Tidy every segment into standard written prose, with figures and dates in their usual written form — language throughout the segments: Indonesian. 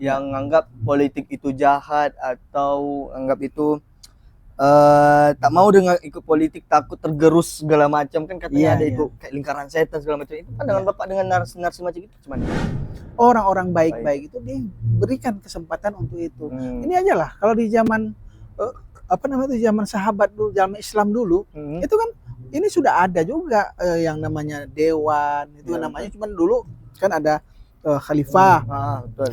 yang nganggap politik itu jahat atau anggap itu tak mau dengan ikut politik, takut tergerus segala macam, kan katanya ada itu kayak lingkaran setan segala macam. Itu pandangan Bapak dengan narasi macam itu gimana? Orang-orang baik-baik itu diberikan kesempatan untuk itu. Ini aja lah kalau di zaman zaman sahabat dulu, zaman Islam dulu, itu kan ini sudah ada juga yang namanya dewan, itu namanya, cuman dulu kan ada khalifah,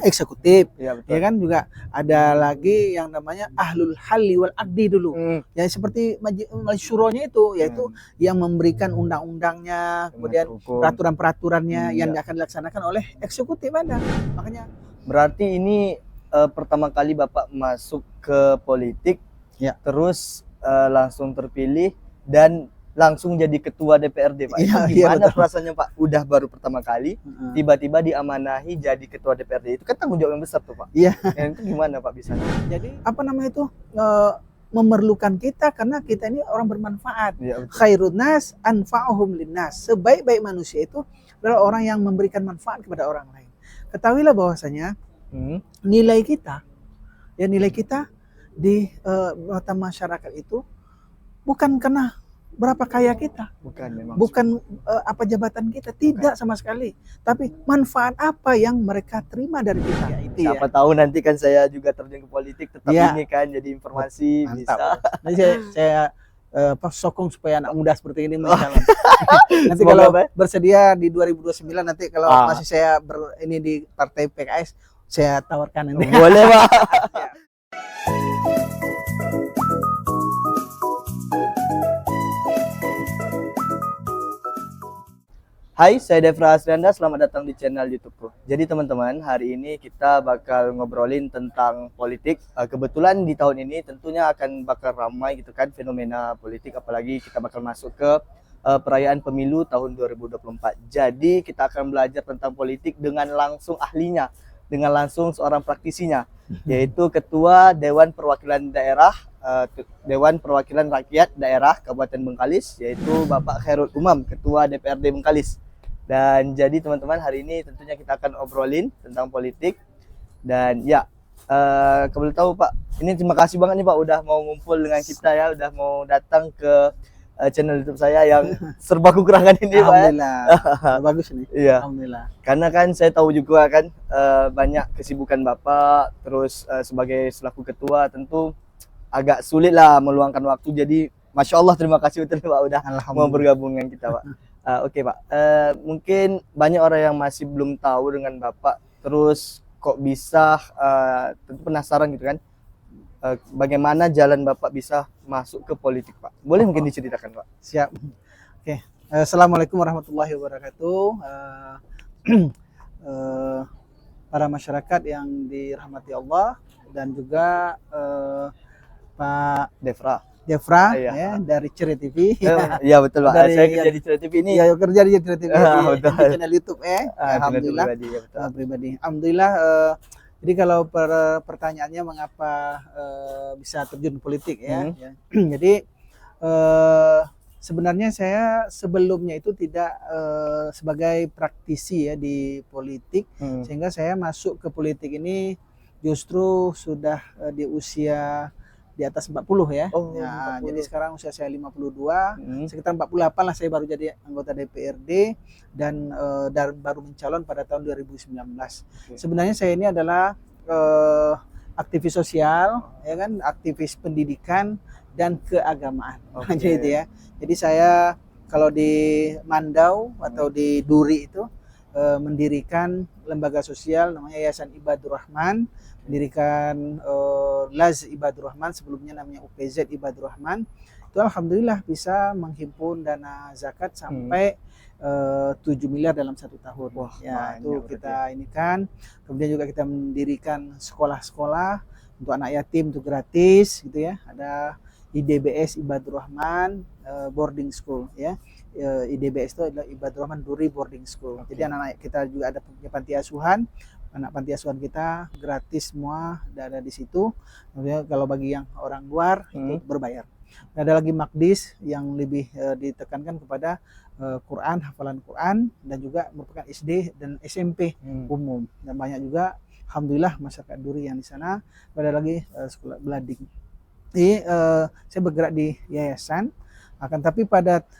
eksekutif, ya kan, juga ada lagi yang namanya ahlul halli wal aqdi dulu, ya seperti majelis syuronya itu, yaitu yang memberikan undang-undangnya, kemudian peraturan-peraturannya yang akan dilaksanakan oleh eksekutif ada. Makanya berarti ini pertama kali Bapak masuk ke politik, terus langsung terpilih dan langsung jadi ketua DPRD, Pak. Gimana perasaannya, Pak? Udah baru pertama kali, tiba-tiba diamanahi jadi ketua DPRD. Itu kan tanggung jawab yang besar tuh, Pak. Iya. Itu gimana, Pak, bisa? Jadi memerlukan kita karena kita ini orang bermanfaat. Khairun nas anfa'uhum linnas. Sebaik-baik manusia itu adalah orang yang memberikan manfaat kepada orang lain. Ketahuilah bahwasanya nilai kita di mata masyarakat itu bukan karena berapa kaya kita, bukan apa jabatan kita, tidak sama sekali, tapi manfaat apa yang mereka terima dari kita. Siapa tahu nanti kan saya juga terjun ke politik, tetap ini kan jadi informasi. Mantap. Bisa. Nanti saya sokong supaya anak muda seperti ini mencalon. Nanti kalau bersedia di 2029, nanti kalau masih saya ini di partai PKS, saya tawarkan nanti. Boleh, Pak. Hai, saya Devra Asrianda, selamat datang di channel YouTube-ku. Jadi teman-teman, hari ini kita bakal ngobrolin tentang politik. Kebetulan di tahun ini tentunya akan bakal ramai gitu kan fenomena politik, apalagi kita bakal masuk ke perayaan pemilu tahun 2024. Jadi kita akan belajar tentang politik dengan langsung ahlinya, dengan langsung seorang praktisinya, yaitu Ketua Dewan Perwakilan Daerah, Dewan Perwakilan Rakyat Daerah Kabupaten Bengkalis, yaitu Bapak Khairul Umam, Ketua DPRD Bengkalis. Dan jadi teman-teman, hari ini tentunya kita akan obrolin tentang politik. Dan ya, kalau tahu Pak, ini terima kasih banget nih Pak udah mau ngumpul dengan kita ya, udah mau datang ke channel YouTube saya yang serba kekurangan ini Pak. Alhamdulillah, bagus nih. Iya. Alhamdulillah. Karena kan saya tahu juga kan banyak kesibukan Bapak, terus sebagai selaku ketua tentu agak sulit lah meluangkan waktu. Jadi Masya Allah, terima kasih betul Pak udah mau bergabung dengan kita Pak. Oke Pak, mungkin banyak orang yang masih belum tahu dengan Bapak, terus kok bisa tentu penasaran gitu kan, bagaimana jalan Bapak bisa masuk ke politik Pak? Boleh mungkin diceritakan Pak? Siap. Oke. Assalamualaikum warahmatullahi wabarakatuh. Para masyarakat yang dirahmati Allah dan juga Pak Devra ya, dari Ceria TV. Iya betul Pak. Saya kerja di Ceria TV ini. Ya, kerja di Ceria TV di channel YouTube Alhamdulillah. Pribadi. Alhamdulillah. Jadi kalau pertanyaannya mengapa bisa terjun politik ya. Jadi sebenarnya saya sebelumnya itu tidak sebagai praktisi ya di politik, sehingga saya masuk ke politik ini justru sudah di usia di atas 40 ya. Ya, 40. Jadi sekarang usia saya 52, sekitar 48 lah saya baru jadi anggota DPRD dan baru mencalon pada tahun 2019. Sebenarnya saya ini adalah aktivis sosial, ya kan, aktivis pendidikan dan keagamaan. Gitu ya. Jadi saya kalau di Mandau atau di Duri itu mendirikan lembaga sosial namanya Yayasan Ibadur Rahman, mendirikan Laz Ibadur Rahman, sebelumnya namanya UPZ Ibadur Rahman. Itu alhamdulillah bisa menghimpun dana zakat sampai 7 miliar dalam 1 tahun. Wah, ya itu kita ini kan. Kemudian juga kita mendirikan sekolah-sekolah untuk anak yatim itu gratis gitu ya. Ada IDBS Ibadur Rahman boarding school ya. IDBS itu adalah Ibadur Rahman Duri Boarding School. Jadi anak-anak kita juga ada panti asuhan. Anak panti asuhan kita gratis semua ada di situ. Kemudian kalau bagi yang orang luar itu berbayar. Dan ada lagi Makdis yang lebih ditekankan kepada Quran, hafalan Quran, dan juga merupakan SD dan SMP umum. Dan banyak juga alhamdulillah masyarakat Duri yang di sana, ada lagi sekolah Belading. Jadi saya bergerak di yayasan, akan tapi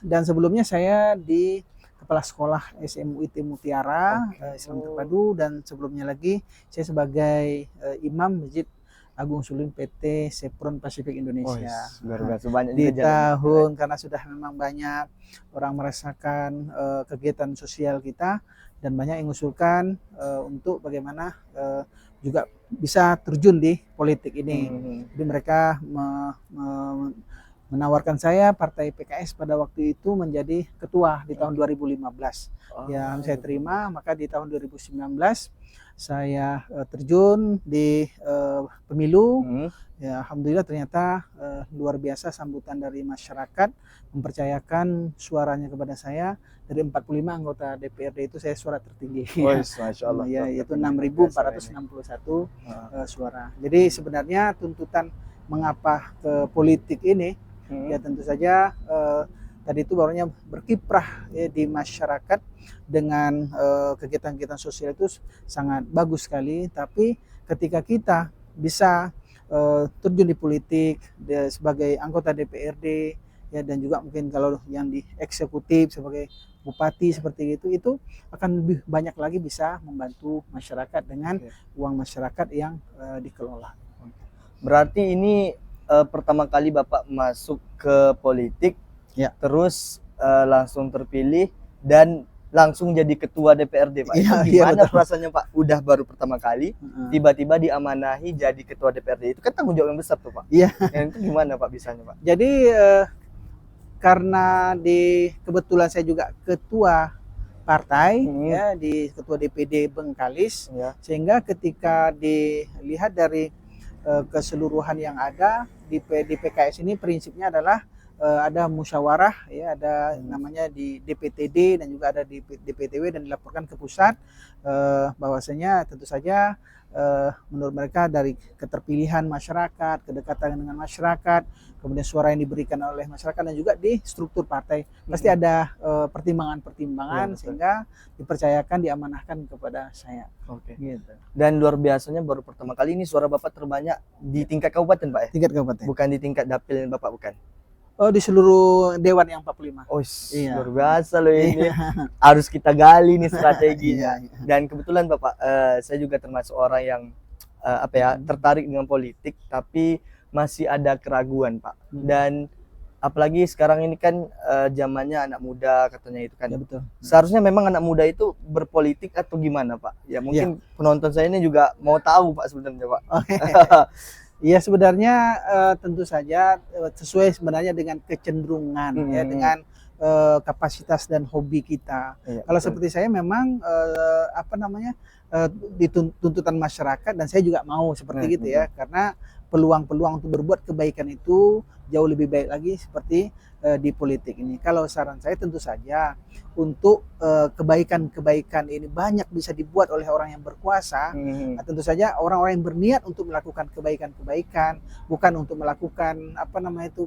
dan sebelumnya saya di kepala sekolah SMUIT Mutiara, Islam Terpadu, dan sebelumnya lagi saya sebagai imam Masjid Agung Suling PT Sepron Pasifik Indonesia. Luar biasa banyak Di tahun karena sudah memang banyak orang merasakan kegiatan sosial kita dan banyak yang mengusulkan untuk bagaimana juga bisa terjun di politik ini. Jadi mereka menawarkan saya Partai PKS pada waktu itu menjadi ketua di tahun 2015. Yang saya terima, maka di tahun 2019 saya terjun di pemilu. Ya, alhamdulillah ternyata luar biasa sambutan dari masyarakat mempercayakan suaranya kepada saya. Dari 45 anggota DPRD itu saya suara tertinggi. Masya Allah. Ya, yaitu 6.461 suara. Jadi sebenarnya tuntutan mengapa ke politik ini, ya tentu saja tadi itu barunya berkiprah ya, di masyarakat dengan kegiatan-kegiatan sosial itu sangat bagus sekali. Tapi ketika kita bisa terjun di politik sebagai anggota DPRD ya, dan juga mungkin kalau yang di eksekutif sebagai bupati seperti itu akan lebih banyak lagi bisa membantu masyarakat dengan uang masyarakat yang dikelola. Berarti ini pertama kali Bapak masuk ke politik, ya, terus langsung terpilih dan langsung jadi ketua DPRD, Pak. Iya, gimana perasaannya, Pak? Udah baru pertama kali, tiba-tiba diamanahi jadi ketua DPRD. Itu kan tanggung jawab yang besar tuh, Pak. Iya. Itu gimana, Pak, bisanya, Pak? Jadi karena kebetulan saya juga ketua partai ya, di ketua DPD Bengkalis, sehingga ketika dilihat dari keseluruhan yang ada di PKS ini, prinsipnya adalah ada musyawarah ya, ada namanya di DPTD dan juga ada di DPTW, dan dilaporkan ke pusat bahwasanya tentu saja menurut mereka dari keterpilihan masyarakat, kedekatan dengan masyarakat, kemudian suara yang diberikan oleh masyarakat, dan juga di struktur partai pasti ada pertimbangan-pertimbangan sehingga dipercayakan, diamanahkan kepada saya. Gitu. Dan luar biasanya baru pertama kali ini suara Bapak terbanyak di tingkat kabupaten, Pak ya? Tingkat kabupaten. Bukan di tingkat dapil Bapak, bukan? Oh, di seluruh dewan yang 45. Oh, luar biasa loh ini. Harus kita gali nih strateginya. Dan kebetulan Bapak, saya juga termasuk orang yang tertarik dengan politik, tapi masih ada keraguan, Pak. Dan apalagi sekarang ini kan zamannya anak muda katanya itu kan. Ya, betul. Seharusnya memang anak muda itu berpolitik atau gimana, Pak? Ya mungkin penonton saya ini juga mau tahu, Pak, sebenarnya, Pak. Iya, sebenarnya tentu saja sesuai sebenarnya dengan kecenderungan ya, dengan kapasitas dan hobi kita. Kalau seperti saya memang tuntutan masyarakat, dan saya juga mau seperti gitu ya, karena peluang-peluang untuk berbuat kebaikan itu jauh lebih baik lagi seperti di politik ini. Kalau saran saya tentu saja untuk kebaikan-kebaikan ini banyak bisa dibuat oleh orang yang berkuasa. Nah, tentu saja orang-orang yang berniat untuk melakukan kebaikan-kebaikan, bukan untuk melakukan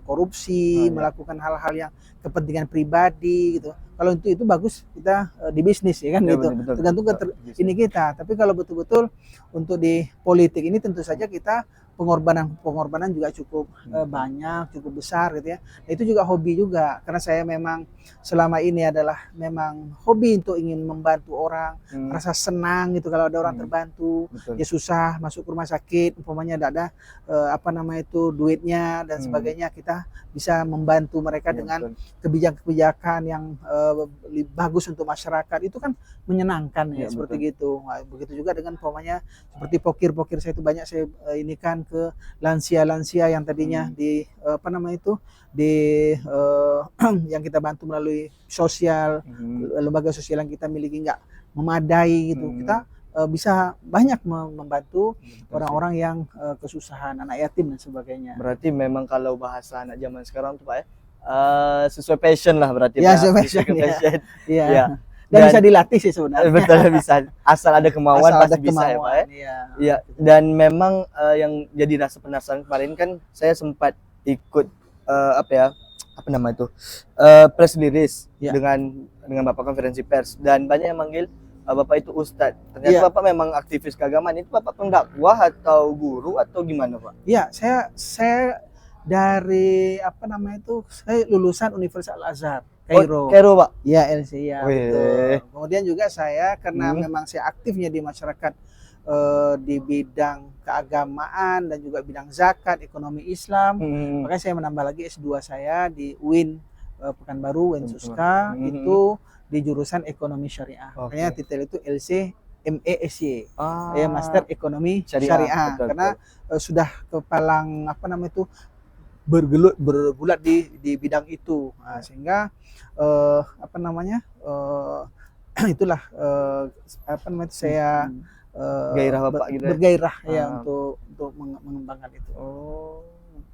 korupsi, melakukan hal-hal yang kepentingan pribadi gitu. Kalau itu bagus kita di bisnis ya kan, gitu. Betul, tergantung ini kita. Tapi kalau betul-betul untuk di politik ini tentu saja kita pengorbanan juga cukup banyak, cukup besar gitu ya. Nah, itu juga hobi juga, karena saya memang selama ini adalah memang hobi untuk ingin membantu orang, rasa senang gitu kalau ada orang terbantu. Ya susah masuk ke rumah sakit, umpamanya tidak ada duitnya dan sebagainya, kita bisa membantu mereka dengan kebijakan-kebijakan yang bagus untuk masyarakat. Itu kan menyenangkan ya, seperti gitu. Nah, begitu juga dengan umpamanya seperti pokir saya itu banyak saya ini kan ke lansia-lansia yang tadinya yang kita bantu melalui sosial, lembaga sosial yang kita miliki nggak memadai gitu. Kita bisa banyak membantu orang-orang yang kesusahan, anak yatim dan sebagainya. Berarti memang kalau bahasa anak zaman sekarang tuh, Pak ya, sesuai passion lah berarti. Ya, sesuai passion. Iya. Dan bisa dilatih sih sebenarnya. Betul, bisa. Asal ada kemauan pasti bisa ya, Pak ya. Iya. Dan memang yang jadi rasa penasaran kemarin kan saya sempat ikut press release dengan Bapak konferensi pers, dan banyak yang manggil Bapak itu ustadz. Ternyata Iya. Bapak memang aktivis keagamaan. Itu Bapak pendakwah atau guru atau gimana, Pak? Iya, saya dari apa namanya itu, saya lulusan Universitas Al-Azhar, Kairo. Kairo, Pak. Iya, LC ya, Wih. betul. Kemudian juga saya karena Hmm. memang saya aktifnya di masyarakat di bidang keagamaan dan juga bidang zakat, ekonomi Islam, Hmm. makanya saya menambah lagi S2 saya di UIN Pekanbaru, UIN Suska, Hmm. itu di jurusan ekonomi syariah. Oke. Makanya titel itu LC MESY. Ah. Ya, Master Ekonomi Syariah, Syariah, betul, karena sudah kepalang apa namanya itu bergulat di bidang itu. Nah, sehingga apa namanya itulah apa namanya itu saya Gairah Bapak gitu ya? bergairah ya Ah. untuk mengembangkan itu. Oh.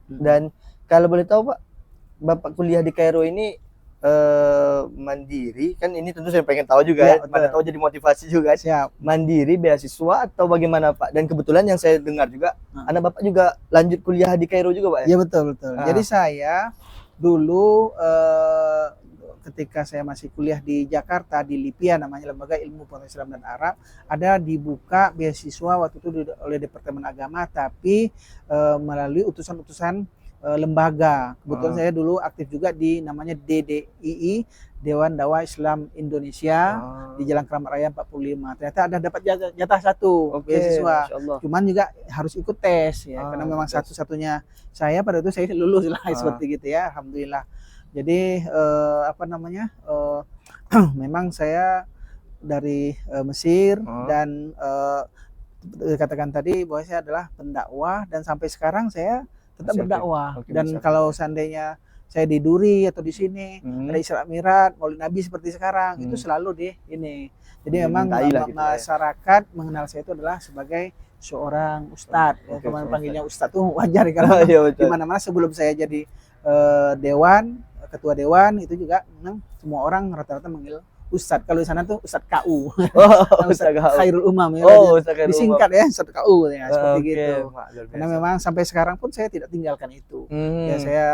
Dan kalau boleh tahu, Pak, Bapak kuliah di Kairo ini mandiri kan, ini tentu saya pengen tahu juga Iya, ya, mana betul. tahu jadi motivasi juga kan. Siap. Mandiri beasiswa atau bagaimana, Pak? Dan kebetulan yang saya dengar juga anak Bapak juga lanjut kuliah di Kairo juga, Pak ya? Iya, betul. Ah. Jadi saya dulu ketika saya masih kuliah di Jakarta di LIPIA, namanya Lembaga Ilmu Pengetahuan Islam dan Arab, ada dibuka beasiswa waktu itu oleh Departemen Agama, tapi melalui utusan-utusan lembaga. Kebetulan saya dulu aktif juga di namanya DDII, Dewan Dakwah Islam Indonesia, di Jalan Keramat Raya 45. Ternyata ada dapat jatah satu beasiswa. Masya Allah. Cuman juga harus ikut tes ya, karena memang tes. satu-satunya saya pada itu saya lulus lah seperti gitu ya, alhamdulillah. Jadi apa namanya memang saya dari Mesir dan katakan tadi bahwa saya adalah pendakwah dan sampai sekarang saya tetap berdakwah. Dan kalau seandainya saya di Duri atau di sini ada Isra Mi'raj, Maulid Nabi seperti sekarang, itu selalu di ini. Jadi memang masyarakat mengenal saya itu adalah sebagai seorang ustadz. Ya, kemarin panggilnya ustadz tuh wajar karena di mana-mana sebelum saya jadi ketua dewan itu juga memang semua orang rata-rata manggil Ustadz. Kalau di sana tuh Ustadz KU. Ustadz Khairul Umam ya. Disingkat ya Ustadz KU ya, seperti gitu. Karena memang sampai sekarang pun saya tidak tinggalkan itu. Ya, saya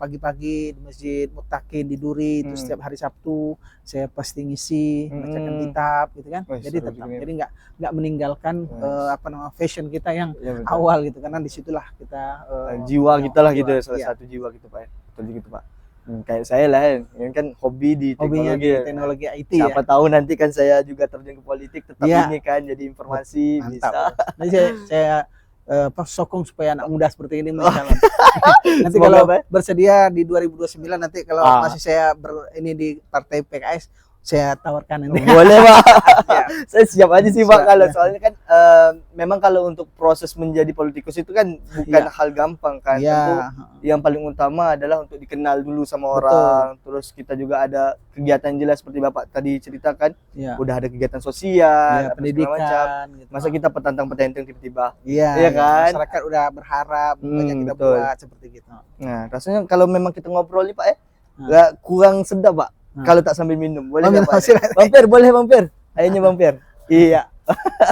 pagi-pagi di Masjid Muttaqin di Duri itu setiap hari Sabtu saya pasti ngisi bacakan kitab gitu kan. Jadi tetap jadi nggak meninggalkan apa namanya fashion kita yang awal gitu, karena disitulah kita jiwa kita lah gitu, salah satu jiwa gitu, Pak. Betul gitu, Pak. Kayak saya lah, ini kan hobi di teknologi IT. Siapa tahu nanti kan saya juga terjun ke politik, tetap ini kan jadi informasi. Mantap. Bisa. Nanti saya sokong supaya anak muda seperti ini mencalon. Nanti kalau bersedia di 2029 nanti kalau masih saya ini di partai PKS, saya tawarkan ini. Boleh, Pak. Saya siap aja sih, Pak. Kalau soalnya kan memang kalau untuk proses menjadi politikus itu kan bukan hal gampang kan. Tentu yang paling utama adalah untuk dikenal dulu sama orang. Terus kita juga ada kegiatan jelas seperti Bapak tadi ceritakan. Udah ada kegiatan sosial, pendidikan. Gitu. Masa kita petantang-petenteng tiba-tiba? Iya kan? Masyarakat udah berharap banyak kita buat seperti gitu. Nah, rasanya kalau memang kita ngobrol nih, Pak ya, nggak kurang sedap, Pak. Kalau tak sambil minum, boleh nggak, Pak? Mampir, boleh mampir. Ayonya mampir. Iya.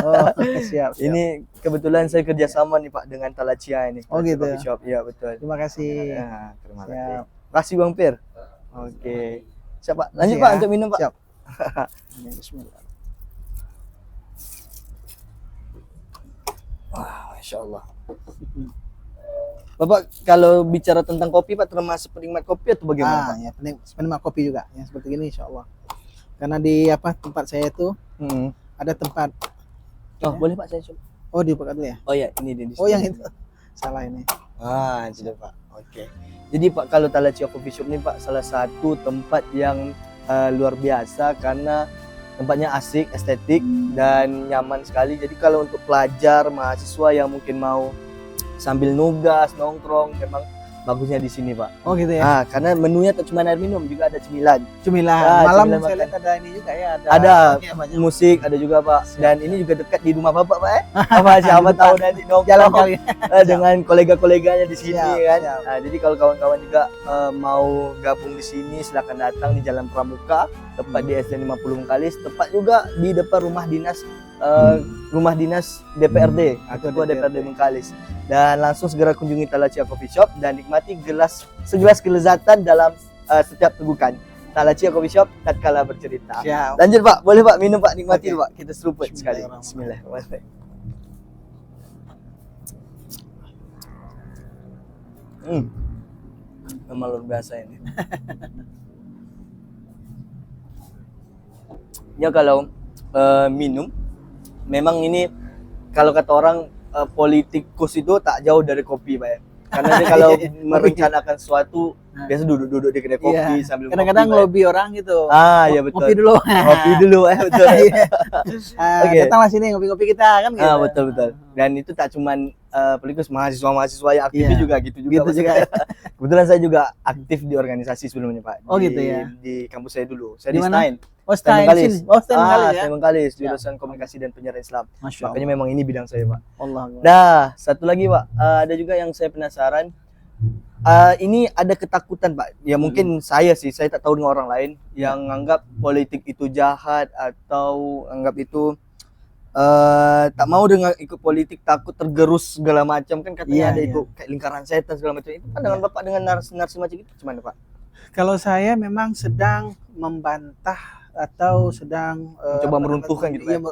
Oh, siap. Ini kebetulan saya kerjasama nih, Pak, dengan Talacia ini. Oh gitu ya? Shop. Iya, betul. Terima kasih. Nah, terima kasih. Kasih Bang Pir. Oke. Siap, Pak. Lanjut, Pak, untuk minum, Pak. Siap. Bismillah. Wah, Masya Allah. Bapak kalau bicara tentang kopi, Pak, termasuk penikmat kopi atau bagaimana, Pak? Ya, penikmat kopi juga, yang seperti ini, insya Allah. Karena di tempat saya itu ada tempat. Oh, boleh, Pak, saya coba. Oh, dibuka dulu ya? Oh ya, ini di. Oh, yang itu. Salah ini. Tidak, Pak. Oke. Jadi, Pak, kalau Talacia Coffee Shop ini, Pak, salah satu tempat yang luar biasa karena tempatnya asik, estetik dan nyaman sekali. Jadi kalau untuk pelajar, mahasiswa yang mungkin mau sambil nugas, nongkrong, memang bagusnya di sini, Pak. Oh gitu ya. Karena menunya tak cuma air minum, juga ada cemilan. Malam saya lihat ada ini juga ya, ada musik, ada juga, Pak. Dan ini juga dekat di rumah Bapak, Pak. Siapa tahu nanti nongkrong jalan kali dengan kolega-koleganya di sini kan. Siap. Nah, jadi kalau kawan-kawan juga mau gabung di sini, silakan datang di Jalan Pramuka, tepat di SD 50 Mengkalis, tepat juga di depan rumah dinas DPRD atau DPRD Mengkalis. Dan langsung segera kunjungi Talacia Coffee Shop dan nikmati segelas kelezatan dalam setiap tegukan. Talacia Coffee Shop tatkala bercerita. Siap. Lanjut Pak, boleh Pak minum Pak, nikmati Oke. Pak. Kita seruput sekali. Bismillahirrahmanirrahim. Bismillah. Memang luar biasa ini. Ya kalau minum, memang ini kalau kata orang politikus itu tak jauh dari kopi Pak ya. Karena dia kalau merencanakan sesuatu biasa duduk-duduk di kedai kopi sambil kadang-kadang ngopi, Pak. lobby orang gitu. Ya betul. Ngopi dulu. Kopi dulu betul. Oke. Datanglah sini ngopi-ngopi kita kan gitu. Betul. Dan itu tak cuman politikus, mahasiswa yang aktif juga gitu juga. Gitu juga. Kebetulan saya juga aktif di organisasi sebelumnya Pak. Oh gitu ya. Di kampus saya dulu. Saya Di di mana? Stein. Stein Bengkalis. Bengkalis ya. Stein Bengkalis, jurusan komunikasi dan penyiaran Islam. Masya Makanya memang ini bidang saya Pak. Allah. Nah, satu lagi Pak, ada juga yang saya penasaran. Ini ada ketakutan Pak. Ya mungkin saya tak tahu dengan orang lain yang anggap politik itu jahat atau anggap itu tak mau dengan ikut politik, takut tergerus segala macam kan katanya ada itu kayak lingkaran setan segala macam. Itu pandangan Bapak dengan narasi macam itu gimana Pak? Kalau saya memang sedang membantah atau sedang coba meruntuhkan gitu ya,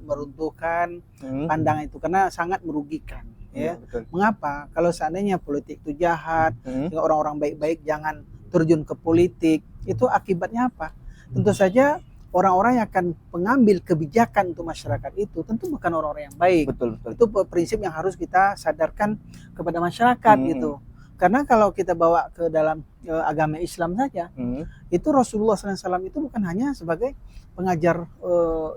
meruntuhkan pandangan itu karena sangat merugikan ya. Betul. Mengapa? Kalau seandainya politik itu jahat, sehingga orang-orang baik-baik jangan terjun ke politik, itu akibatnya apa? Tentu saja orang-orang yang akan mengambil kebijakan untuk masyarakat itu tentu bukan orang-orang yang baik. Betul. Itu prinsip yang harus kita sadarkan kepada masyarakat gitu. Karena kalau kita bawa ke dalam agama Islam saja, itu Rasulullah SAW itu bukan hanya sebagai pengajar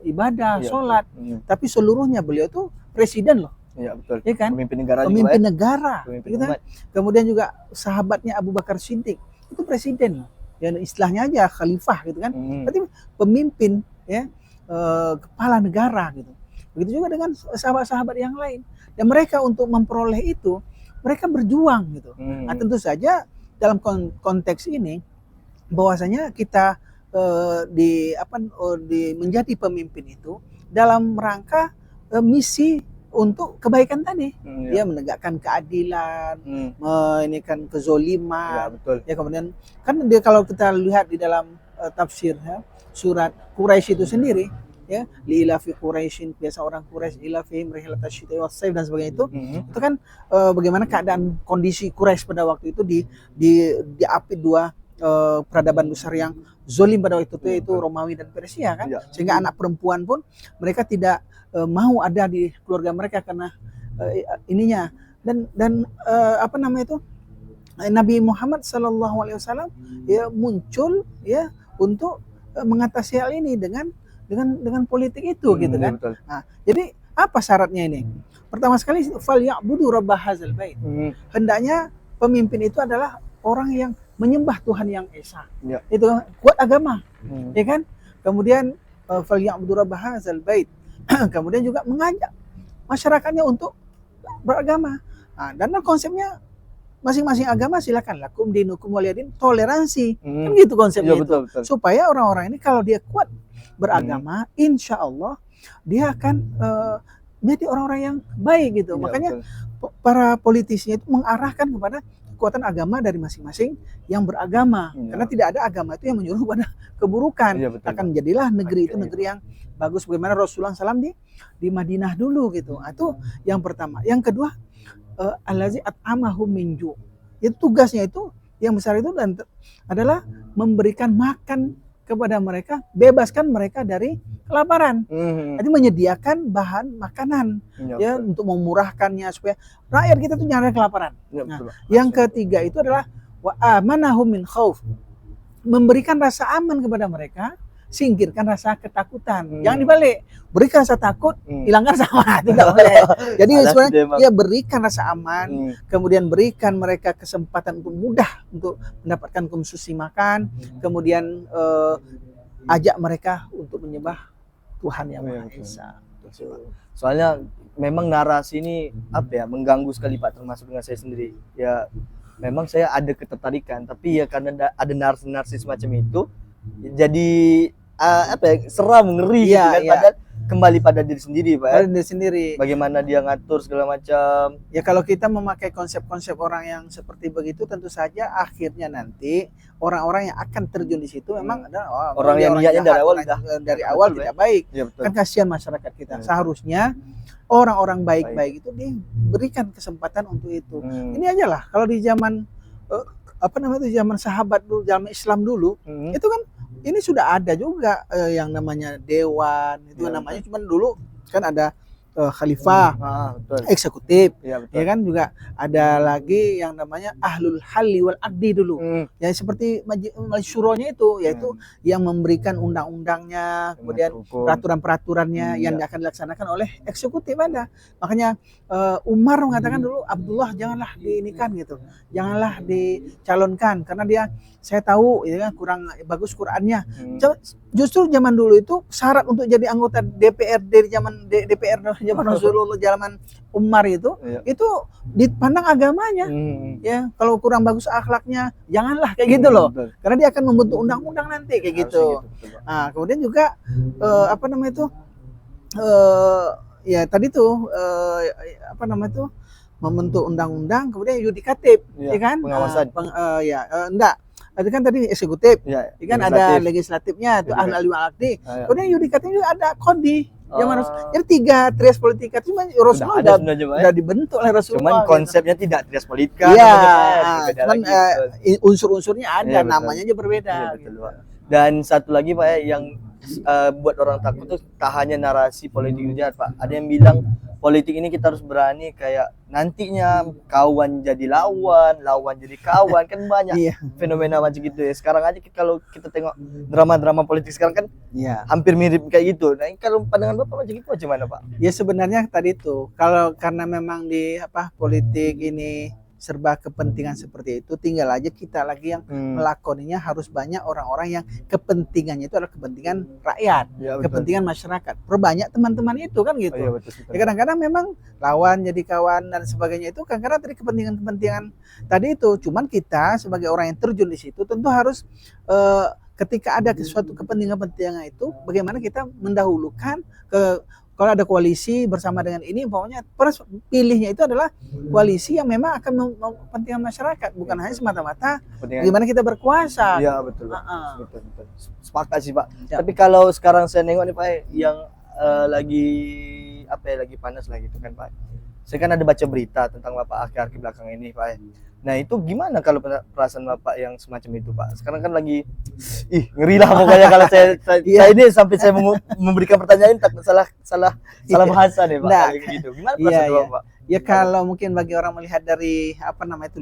ibadah, sholat, tapi seluruhnya beliau itu presiden loh. Iya betul. Ya kan? Pemimpin negara Pemimpin juga, negara. Pemimpin Gitu kan? Kemudian juga sahabatnya Abu Bakar Siddiq itu presiden loh. Ya istilahnya aja khalifah gitu kan. Berarti pemimpin ya, kepala negara gitu. Begitu juga dengan sahabat-sahabat yang lain. Dan mereka untuk memperoleh itu mereka berjuang gitu. Nah, tentu saja dalam konteks ini bahwasanya kita menjadi pemimpin itu dalam rangka misi untuk kebaikan tadi. Dia menegakkan keadilan, menegakkan kezoliman. Ya kemudian kan dia kalau kita lihat di dalam tafsir surat Quraisy itu sendiri ya, liilafi Quraisyin, biasa orang Quraisy ilafihim rihlatash syita'i was-shaif dan sebagainya itu kan bagaimana keadaan kondisi Quraisy pada waktu itu diapit dua peradaban besar yang zolim pada waktu itu, yaitu Romawi dan Persia kan, sehingga anak perempuan pun mereka tidak mau ada di keluarga mereka karena ininya dan apa namanya itu Nabi Muhammad SAW ya muncul ya untuk mengatasi hal ini dengan politik itu gitu kan. Betul. Nah, jadi apa syaratnya ini? Pertama sekali falyabudu rabb hadzal bait. Hendaknya pemimpin itu adalah orang yang menyembah Tuhan yang esa. Itu kuat agama. Ya kan? Kemudian falyabudu rabb hadzal bait. Kemudian juga mengajak masyarakatnya untuk beragama. Nah, dan konsepnya masing-masing agama silakan lakum dinukum waliyadin, toleransi. Kan gitu konsepnya itu. Betul. Supaya orang-orang ini kalau dia kuat beragama, insya Allah dia akan menjadi orang-orang yang baik gitu. Makanya para politisi itu mengarahkan kepada kekuatan agama dari masing-masing yang beragama. Karena tidak ada agama itu yang menyuruh pada keburukan. Akan menjadilah negeri itu negeri yang bagus. Bagaimana Rasulullah SAW di Madinah dulu gitu. Itu yang pertama. Yang kedua, allazi at'amahum min ju'. Itu tugasnya itu yang besar itu adalah memberikan makan kepada mereka, bebaskan mereka dari kelaparan. Jadi menyediakan bahan makanan ya untuk memurahkannya supaya rakyat kita tuh jangan ada kelaparan. Nah, yang ketiga itu adalah wa amanahum min khauf. Memberikan rasa aman kepada mereka, singkirkan rasa ketakutan. Jangan dibalik. Berikan rasa takut, hilangkan rasa aman. Tidak boleh. Jadi sebenarnya ya berikan rasa aman, kemudian berikan mereka kesempatan untuk mudah untuk mendapatkan konsumsi makan, kemudian ajak mereka untuk menyembah Tuhan yang Maha Esa. Soalnya memang narasi ini mengganggu sekali Pak, termasuk dengan saya sendiri. Ya memang saya ada ketertarikan, tapi ya karena ada narasi semacam itu jadi seram, ngeri gitu kan. Padahal kembali pada diri sendiri Pak ya. Pada diri sendiri. Bagaimana dia ngatur segala macam. Ya kalau kita memakai konsep-konsep orang yang seperti begitu, tentu saja akhirnya nanti orang-orang yang akan terjun di situ memang adalah orang yang niatnya dari awal tidak baik. Ya, betul. Kan kasihan masyarakat kita. Ya. Seharusnya orang-orang baik-baik itu diberikan kesempatan untuk itu. Ini aja lah kalau di zaman zaman sahabat dulu, zaman Islam dulu, itu kan ini sudah ada juga yang namanya dewan, itu namanya cuman dulu kan ada khalifah, eksekutif, ya kan, juga ada lagi yang namanya ahlul halli wal aqdi dulu, ya seperti majelis syuronya itu, yaitu yang memberikan undang-undangnya, kemudian peraturan-peraturannya yang akan dilaksanakan oleh eksekutif ada. Makanya Umar mengatakan dulu, Abdullah janganlah diinikan gitu, janganlah dicalonkan karena dia, saya tahu ya kan kurang bagus Qurannya. Justru zaman dulu itu syarat untuk jadi anggota DPRD di zaman DPR zaman Rasulullah, zaman Umar itu dipandang agamanya. Ya, kalau kurang bagus akhlaknya janganlah kayak gitu loh. Karena dia akan membentuk undang-undang nanti kayak gitu. Nah, kemudian juga ya tadi tuh membentuk undang-undang, kemudian yudikatif, ya kan? Pengawasan. Enggak. Itu kan tadi eksekutif, kan ada legislatifnya itu ahli akti. Kemudian yudikatif juga ada kodi. Jadi 3 trias politika, cuma Rasulullah sudah dibentuk oleh Rasulullah. Cuman konsepnya tidak trias politika. Iya, cuman unsur-unsurnya ada, namanya aja berbeda. Betul, Pak. Dan satu lagi Pak yang buat orang takut tuh tak hanya narasi politik itu jahat Pak. Ada yang bilang politik ini kita harus berani kayak nantinya kawan jadi lawan, lawan jadi kawan, kan banyak fenomena macam gitu ya. Sekarang aja kalau kita tengok drama-drama politik sekarang kan hampir mirip kayak gitu. Nah, kalau pandangan Bapak macam itu gimana Pak? Ya sebenarnya tadi itu kalau karena memang di politik ini serba kepentingan seperti itu, tinggal aja kita lagi yang melakoninya harus banyak orang-orang yang kepentingannya itu adalah kepentingan rakyat, kepentingan masyarakat. Perbanyak teman-teman itu kan gitu. Ya kadang-kadang memang lawan jadi kawan dan sebagainya itu kadang-kadang dari kepentingan-kepentingan tadi itu. Cuman kita sebagai orang yang terjun di situ tentu harus ketika ada suatu kepentingan-kepentingan itu, bagaimana kita mendahulukan kalau ada koalisi bersama dengan ini, pokoknya pilihnya itu adalah koalisi yang memang akan kepentingan masyarakat, bukan hanya semata-mata bagaimana kita berkuasa. Iya betul, betul. Sepakat sih Pak. Tapi kalau sekarang saya nengok nih Pak, yang lagi panas lah gitu kan Pak. Saya kan ada baca berita tentang Bapak akhir-akhir belakang ini Pak. Nah itu gimana kalau perasaan Bapak yang semacam itu Pak? Sekarang kan lagi ngeri lah pokoknya kalau saya ini sampai saya memberikan pertanyaan takut salah bahasa nih Pak. Nah, gitu. Gimana perasaan Bapak? Ya kalau mungkin bagi orang melihat dari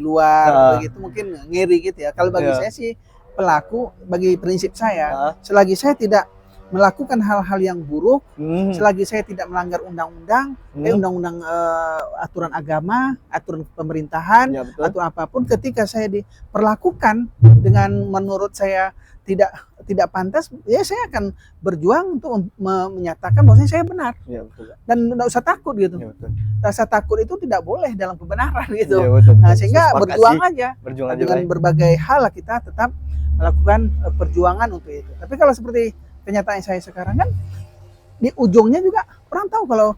luar begitu mungkin ngeri gitu ya. Kalau bagi saya sih pelaku, bagi prinsip saya, selagi saya tidak melakukan hal-hal yang buruk, selagi saya tidak melanggar undang-undang, undang-undang aturan agama, aturan pemerintahan, atau apapun, ketika saya diperlakukan dengan menurut saya tidak pantas, ya saya akan berjuang untuk menyatakan bahwa saya benar. Dan tidak usah takut gitu. Rasa takut itu tidak boleh dalam kebenaran gitu. Nah, sehingga berjuang aja dengan berbagai hal kita tetap melakukan perjuangan untuk itu. Tapi kalau seperti kenyataan saya sekarang kan di ujungnya juga orang tahu kalau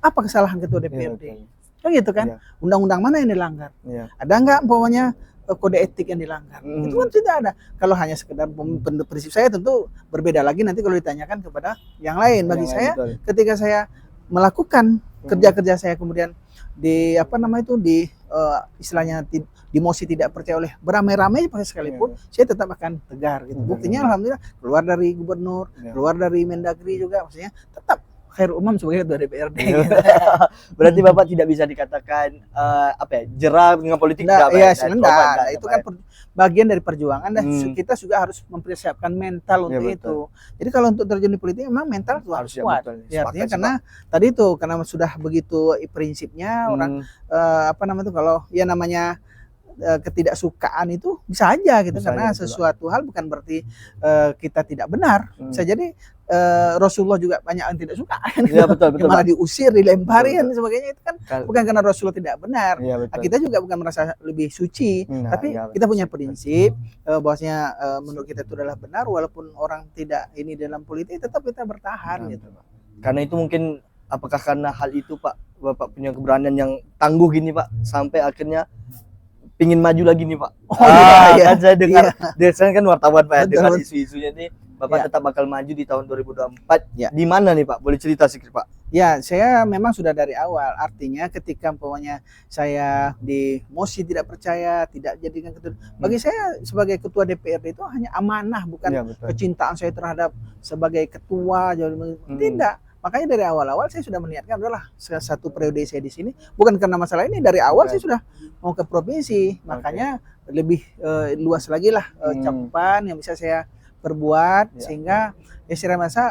apa kesalahan ketua DPRD. Kan gitu kan? Undang-undang mana yang dilanggar? Ada nggak pokoknya kode etik yang dilanggar? Itu kan tidak ada. Kalau hanya sekedar prinsip saya tentu berbeda lagi nanti kalau ditanyakan kepada yang lain. Bagi saya ketika saya melakukan kerja-kerja saya kemudian istilahnya dimosi tidak percaya oleh beramai-ramai sekalipun, saya tetap akan tegar gitu. Buktinya alhamdulillah keluar dari gubernur, keluar dari Mendagri juga, maksudnya tetap Khairul Umam sebagai ketua DPRD. Gitu. Berarti Bapak tidak bisa dikatakan jerah dengan politik. Itu kan bagian dari perjuangan dan kita juga harus mempersiapkan mental untuk itu. Jadi kalau untuk terjun di politik memang mental harus kuat. Artinya karena tadi itu karena sudah begitu prinsipnya orang kalau ya namanya ketidaksukaan itu bisa aja gitu, karena sesuatu hal bukan berarti kita tidak benar. Bisa jadi Rasulullah juga banyak yang tidak suka, betul, malah diusir, dilempari dan sebagainya, itu kan bukan karena Rasulullah tidak benar. Kita juga bukan merasa lebih suci, tapi kita punya prinsip bahwasanya menurut kita itu adalah benar, walaupun orang tidak ini dalam politik tetap kita bertahan gitu. Karena itu mungkin apakah karena hal itu Pak, Bapak punya keberanian yang tangguh gini Pak, sampai akhirnya pingin maju lagi nih Pak. Oh iya, Kan saya dengar, iya. saya kan wartawan Pak, ya, Betul, dengar betul. isu-isunya nih Bapak Ya. tetap bakal maju di tahun 2024. Ya. Di mana nih Pak? Boleh cerita sedikit Pak? Ya, saya memang sudah dari awal. Artinya ketika umpamanya saya di mosi tidak percaya, tidak jadikan ketua. Bagi saya sebagai ketua DPRD itu hanya amanah, bukan Iya, betul. kecintaan saya terhadap sebagai ketua. Tidak. Makanya dari awal-awal saya sudah meniatkan adalah satu periode saya di sini bukan karena masalah ini, dari awal saya sudah mau ke provinsi. Makanya lebih luas lagi lah cakupan yang bisa saya perbuat, sehingga saya rasa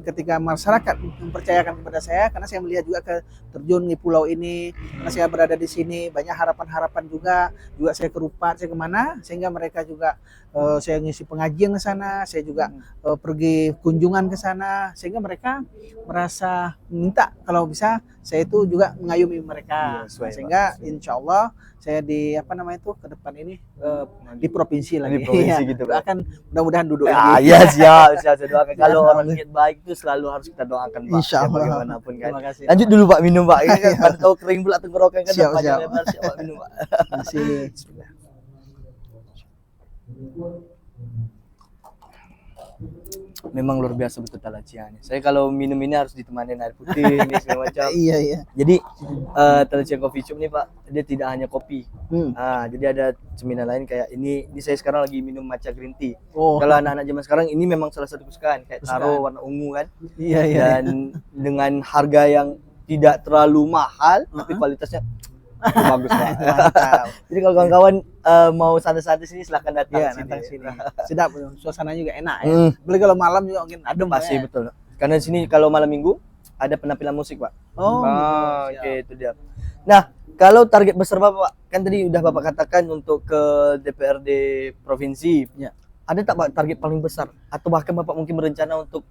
ketika masyarakat mempercayakan kepada saya, karena saya melihat juga terjun di pulau ini, karena saya berada di sini banyak harapan-harapan juga saya kerupat, saya kemana, sehingga mereka juga saya ngisi pengajian ke sana, saya juga pergi kunjungan ke sana, sehingga mereka merasa minta kalau bisa saya itu juga mengayumi mereka. Sehingga insya Allah saya di ke depan ini di provinsi lagi. Di provinsi gitu, Pak. Akan mudah-mudahan duduk Ya, lagi. iya siap saya doakan. Kalau orang niat baik itu selalu harus kita doakan Pak. Insya Allah. Bagaimanapun kan. Terima kasih. Lanjut dulu Pak, minum Pak. Ini kan pada tahu kering pula tenggorokan kan. Siap, panjang siap. lebar, siap Pak, minum Pak. Masih. Memang luar biasa betul talaciannya. Saya kalau minum ini harus ditemani air putih ini segala macam. Iya. Jadi Talacian Coffee Shop nih Pak, dia tidak hanya kopi. Jadi ada cemilan lain kayak ini saya sekarang lagi minum matcha green tea. Kalau anak-anak zaman sekarang ini memang salah satu kesukaan, kayak taro warna ungu kan. Iya. Dan dengan harga yang tidak terlalu mahal tapi kualitasnya bagus Pak. Jadi kalau kawan-kawan mau santai-santai sini silahkan datang sini. Sedap, suasana juga enak ya. Boleh kalau malam juga mungkin adem pasti betul. Karena di sini kalau malam minggu ada penampilan musik Pak. Oke, itu dia. Nah, kalau target besar Bapak, kan tadi udah Bapak katakan untuk ke DPRD provinsi. Ya. Ada tak Pak target paling besar? Atau bahkan Bapak mungkin berencana untuk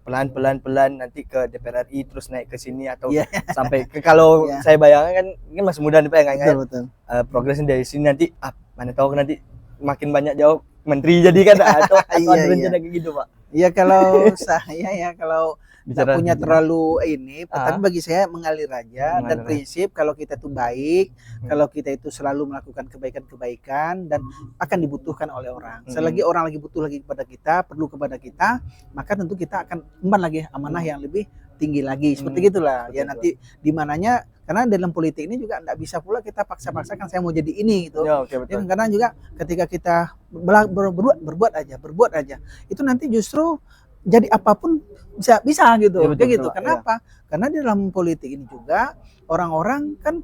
pelan-pelan nanti ke DPR RI terus naik ke sini atau sampai ke kalau saya bayangkan kan ini masih muda nih Pak ya, betul. Progresnya dari sini nanti mana tahu nanti makin banyak jauh menteri jadi kan atau ada rencana kayak gitu Pak. Iya, kalau saya kalau tidak punya terlalu ini, tapi bagi saya mengalir aja dan prinsip kalau kita itu baik, kalau kita itu selalu melakukan kebaikan-kebaikan dan akan dibutuhkan oleh orang. Selagi orang lagi butuh lagi kepada kita, perlu kepada kita, maka tentu kita akan emban lagi amanah yang lebih tinggi lagi. Seperti gitulah. Ya nanti di mananya, karena dalam politik ini juga tidak bisa pula kita paksa-paksakan saya mau jadi ini gitu. Ya, karena juga ketika kita berbuat aja, itu nanti justru jadi apapun bisa gitu. Ya, kayak gitu. Kenapa? Karena di dalam politik ini juga orang-orang kan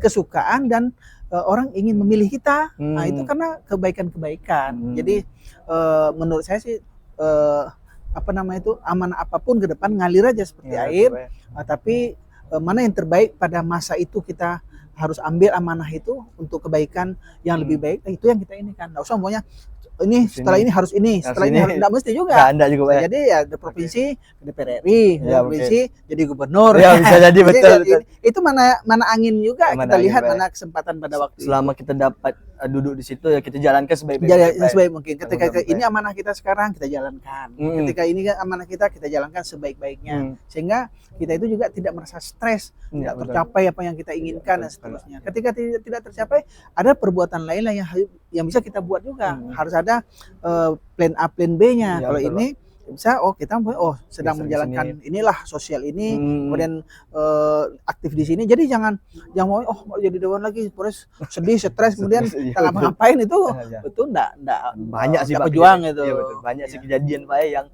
kesukaan dan orang ingin memilih kita. Nah, itu karena kebaikan-kebaikan. Jadi menurut saya sih amanah apapun ke depan ngalir aja seperti air. Tapi mana yang terbaik pada masa itu kita harus ambil amanah itu untuk kebaikan yang lebih baik. Itu yang kita ini kan. Nggak usah maunya ini setelah ini harus ini, setelah ini harus, enggak mesti juga. Jadi ya di provinsi ke DPR RI, provinsi jadi gubernur. Ya bisa jadi betul. Itu mana angin juga kita lihat mana kesempatan pada waktu selama kita dapat duduk di situ ya kita jalankan sebaik mungkin. Ketika ini amanah kita sekarang kita jalankan. Ketika ini amanah kita jalankan sebaik-baiknya. Sehingga kita itu juga tidak merasa stres, tidak tercapai apa yang kita inginkan dan seterusnya. Ketika tidak tercapai, ada perbuatan lain lah yang bisa kita buat juga. Harus ada plan A, plan B-nya. Kalau ini bisa kita sedang menjalankan inilah sosial ini, kemudian aktif di sini. Jadi jangan mau jadi dewan lagi, terus sedih, stres, kemudian tak ngapa-ngapain itu enggak banyak sih Pak pejuang itu. Banyak sih kejadian Pak yang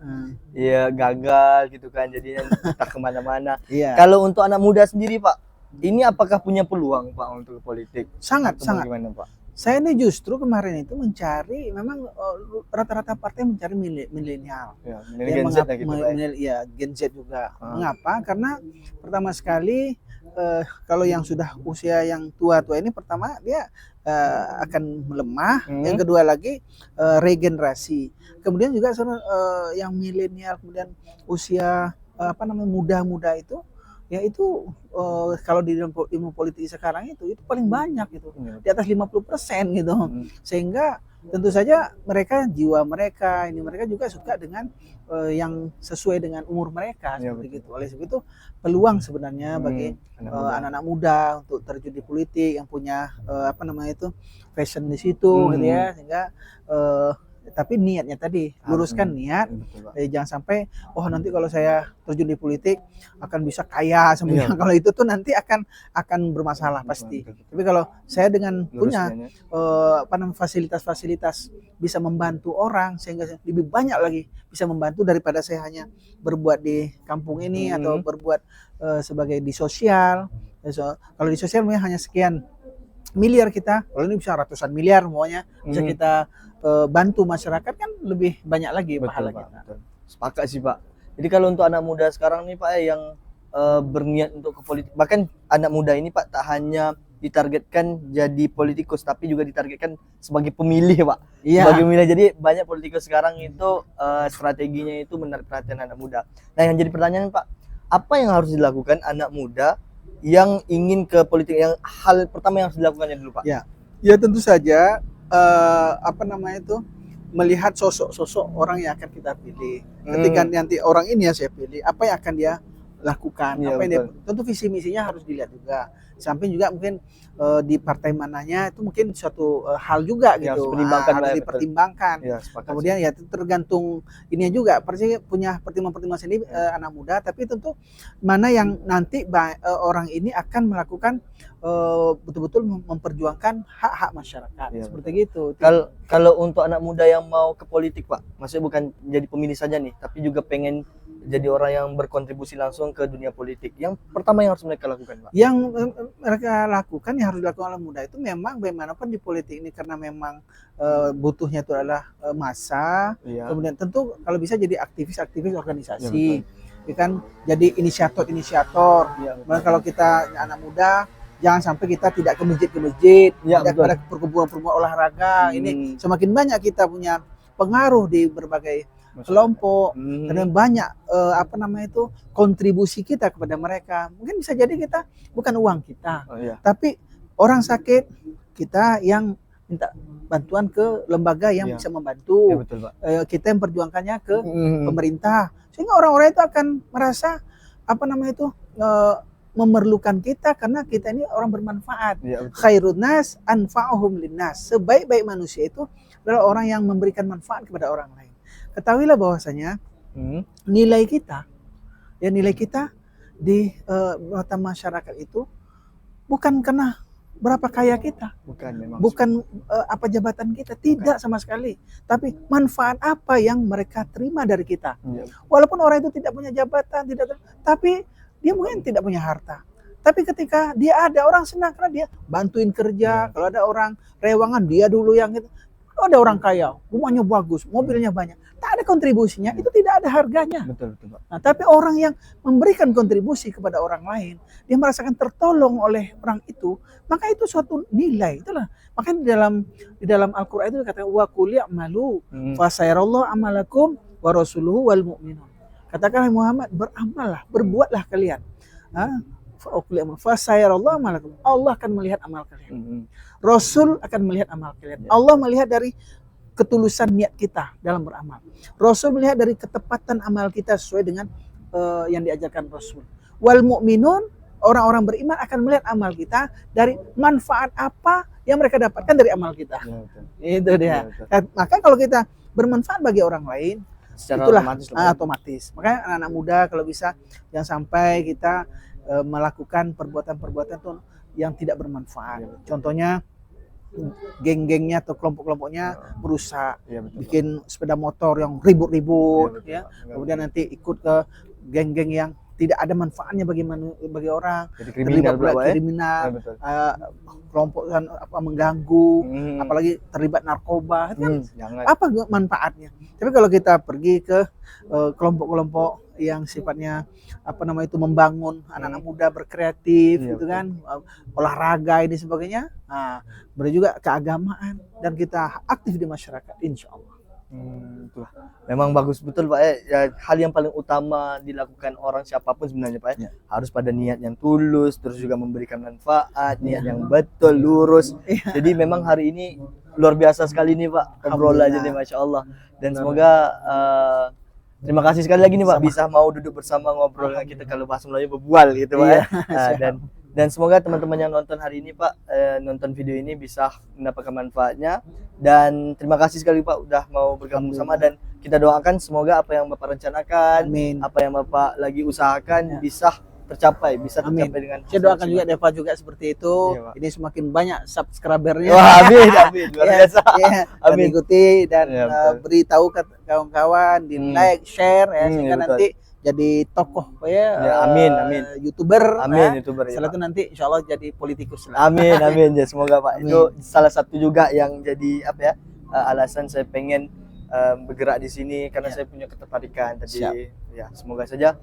ya gagal gitu kan, jadinya tak kemana-mana. Kalau untuk anak muda sendiri Pak, ini apakah punya peluang Pak untuk politik? Sangat. Gimana Pak? Saya ini justru kemarin itu mencari, memang rata-rata partai mencari milenial. Gen Z juga. Mengapa? Karena pertama sekali kalau yang sudah usia yang tua-tua ini, pertama dia akan melemah. Yang kedua lagi regenerasi. Kemudian juga yang milenial, kemudian usia muda-muda itu, ya itu kalau di ilmu politik sekarang itu paling banyak gitu, di atas 50% gitu. Sehingga tentu saja mereka jiwa mereka ini mereka juga suka dengan yang sesuai dengan umur mereka seperti gitu. Oleh sebab itu peluang sebenarnya bagi anak-anak muda untuk terjun di politik yang punya apa namanya itu passion di situ gitu ya, sehingga tapi niatnya tadi luruskan niat, jangan sampai nanti kalau saya terjun di politik akan bisa kaya semuanya. Kalau itu tuh nanti akan bermasalah pasti. Tapi kalau saya dengan punya apa namanya fasilitas-fasilitas bisa membantu orang sehingga lebih banyak lagi bisa membantu daripada saya hanya berbuat di kampung ini atau berbuat sebagai di sosial. Kalau di sosial hanya sekian miliar kita, kalau ini bisa ratusan miliar semuanya bisa kita bantu masyarakat kan lebih banyak lagi pahala kita. Betul. Sepakat sih Pak. Jadi kalau untuk anak muda sekarang nih Pak yang berniat untuk ke politik, bahkan anak muda ini Pak tak hanya ditargetkan jadi politikus tapi juga ditargetkan sebagai pemilih Pak. Sebagai pemilih. Jadi banyak politikus sekarang itu strateginya itu menarik perhatian anak muda. Nah yang jadi pertanyaan Pak, apa yang harus dilakukan anak muda yang ingin ke politik, yang hal pertama yang harus dilakukannya dulu Pak? Ya tentu saja apa namanya itu melihat sosok-sosok orang yang akan kita pilih. Ketika nanti orang ini yang saya pilih, apa yang akan dia lakukan, apa yang dia, tentu visi misinya harus dilihat juga. Samping juga mungkin di partai mananya itu mungkin suatu hal juga gitu, harus dipertimbangkan. Kemudian ya tergantung ini juga, punya pertimbangan-pertimbangan sendiri anak muda, tapi tentu mana yang nanti orang ini akan melakukan betul-betul memperjuangkan hak-hak masyarakat, seperti gitu. Kalau untuk anak muda yang mau ke politik Pak, maksudnya bukan jadi pemilih saja nih, tapi juga pengen jadi orang yang berkontribusi langsung ke dunia politik, yang pertama yang harus mereka lakukan Pak? Yang mereka lakukan, yang harus dilakukan oleh muda itu memang bagaimanapun di politik ini, karena memang butuhnya itu adalah massa, kemudian tentu kalau bisa jadi aktivis-aktivis organisasi, kan jadi inisiator. Kalau kita anak muda, jangan sampai kita tidak ke masjid, tidak pada perkumpulan olahraga. Ini semakin banyak kita punya pengaruh di berbagai kelompok, dan banyak apa namanya itu kontribusi kita kepada mereka. Mungkin bisa jadi kita bukan uang kita, tapi orang sakit kita yang minta bantuan ke lembaga yang bisa membantu. Kita yang perjuangkannya ke pemerintah, sehingga orang-orang itu akan merasa apa namanya itu memerlukan kita karena kita ini orang bermanfaat. Khairun nas anfa'uhum linnas. Sebaik-baik manusia itu adalah orang yang memberikan manfaat kepada orang lain. Ketahuilah bahwasanya nilai kita di mata masyarakat itu bukan karena berapa kaya kita, bukan apa jabatan kita, tidak sama sekali, tapi manfaat apa yang mereka terima dari kita. Walaupun orang itu tidak punya jabatan, tapi dia mungkin tidak punya harta, tapi ketika dia ada, orang senang karena dia bantuin kerja. Kalau ada orang rewangan, dia dulu yang itu. Kalau ada orang kaya, rumahnya bagus, mobilnya banyak, tak ada kontribusinya, itu tidak ada harganya. Nah, tapi orang yang memberikan kontribusi kepada orang lain, dia merasakan tertolong oleh orang itu, maka itu suatu nilai. Itulah makanya di dalam Al-Qur'an itu dikatakan wa qul ya'malu fa sayarallahu amalakum wa rasuluhu wal mu'minun. Katakanlah Muhammad, beramallah, berbuatlah kalian. Allah akan melihat amal kalian. Rasul akan melihat amal kalian. Allah melihat dari ketulusan niat kita dalam beramal. Rasul melihat dari ketepatan amal kita sesuai dengan yang diajarkan Rasul. Wal mu'minun, orang-orang beriman akan melihat amal kita dari manfaat apa yang mereka dapatkan dari amal kita. Itu dia. Maka kalau kita bermanfaat bagi orang lain, secara itulah otomatis. Makanya anak-anak muda kalau bisa jangan sampai kita melakukan perbuatan-perbuatan itu yang tidak bermanfaat. Contohnya geng-gengnya atau kelompok-kelompoknya merusak, bikin sepeda motor yang ribut-ribut, kemudian nanti ikut ke geng-geng yang tidak ada manfaatnya bagi orang, terlibat kriminal, kelompok mengganggu, apalagi terlibat narkoba, kan apa manfaatnya? Tapi kalau kita pergi ke kelompok-kelompok yang sifatnya apa namanya itu membangun anak-anak muda berkreatif, gitu kan, olahraga ini sebagainya, boleh juga keagamaan, dan kita aktif di masyarakat, insya Allah. Itulah. Memang bagus betul Pak ya, hal yang paling utama dilakukan orang siapapun sebenarnya Pak harus pada niat yang tulus, terus juga memberikan manfaat, niat yang betul, lurus. Jadi memang hari ini luar biasa sekali nih Pak obrolannya nih, Alhamdulillah. Masya Allah. Dan semoga terima kasih sekali lagi nih Pak Sama. bisa mau duduk bersama ngobrol dengan kita, kalau bahasa Melayu berbual gitu Pak Iya, ya. siap. Dan semoga teman-teman yang nonton hari ini Pak, nonton video ini bisa mendapatkan manfaatnya. Dan terima kasih sekali Pak udah mau bergabung sama, dan kita doakan semoga apa yang Bapak rencanakan, Amin. apa yang Bapak lagi usahakan Ya. bisa tercapai Amin. dengan Saya doakan juga Deva juga seperti itu. Iya, Pak. Ini semakin banyak subscribernya. Wah, amin, amin, luar biasa. Ya, dan Amin. ikuti dan Ya, betul. beritahu ke kawan-kawan, di like, share ya, sehingga betul. nanti jadi tokoh ya, Ya, amin, amin. YouTuber, Amin, YouTuber, ya, setelah Pak. itu nanti insya Allah jadi politikus lah. Amin, amin ya, semoga Pak. Amin. Itu salah satu juga yang jadi apa ya, alasan saya pengen bergerak di sini, karena Ya. saya punya ketertarikan tadi. Siap. Ya, semoga saja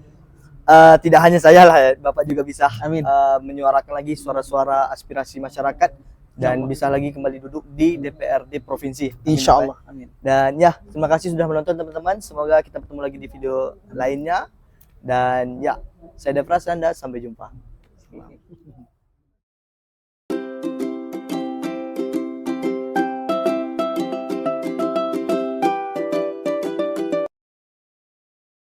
tidak hanya saya lah ya, Bapak juga bisa Amin. menyuarakan lagi suara-suara aspirasi masyarakat dan bisa lagi kembali duduk di DPRD provinsi. Amin, Insya Bapak. Allah. Amin. Dan ya, terima kasih sudah menonton teman-teman. Semoga kita bertemu lagi di video lainnya. Dan ya, saya Devra Sanda, sampai jumpa.